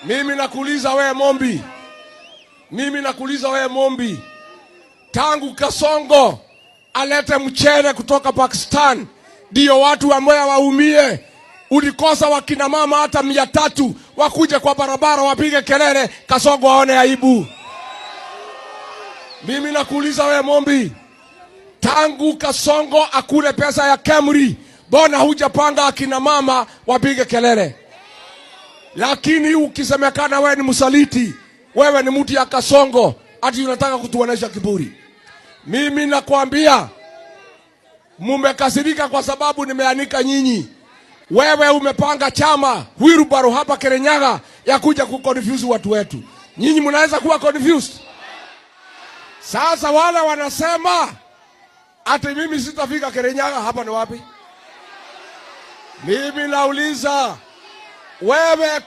Mimi nakuuliza wewe Mombi, tangu Kasongo alete mchele kutoka Pakistan ndio watu ambao waumie, ulikosa wakina mama hata 300 wakuje kwa barabara wapige kelele Kasongo aone aibu. Mimi nakuuliza wewe Mombi, tangu Kasongo akule pesa ya Kemri, bona hujapanga akina mama wapige kelele? Lakini ukisemekana wewe ni msaliti, wewe ni mtu ya Kasongo, ati unataka kutuonesha kiburi. Mimi nakwambia mumekasirika kwa sababu nimeanika nyinyi. Wewe umepanga chama Wilbaro hapa Kirinyaga ya kuja kuconfuse watu wetu. Nyinyi mnaweza kuwa confused? Sasa wale wanasema ati mimi sitafika Kirinyaga, hapa ni wapi? Mimi nauliza wewe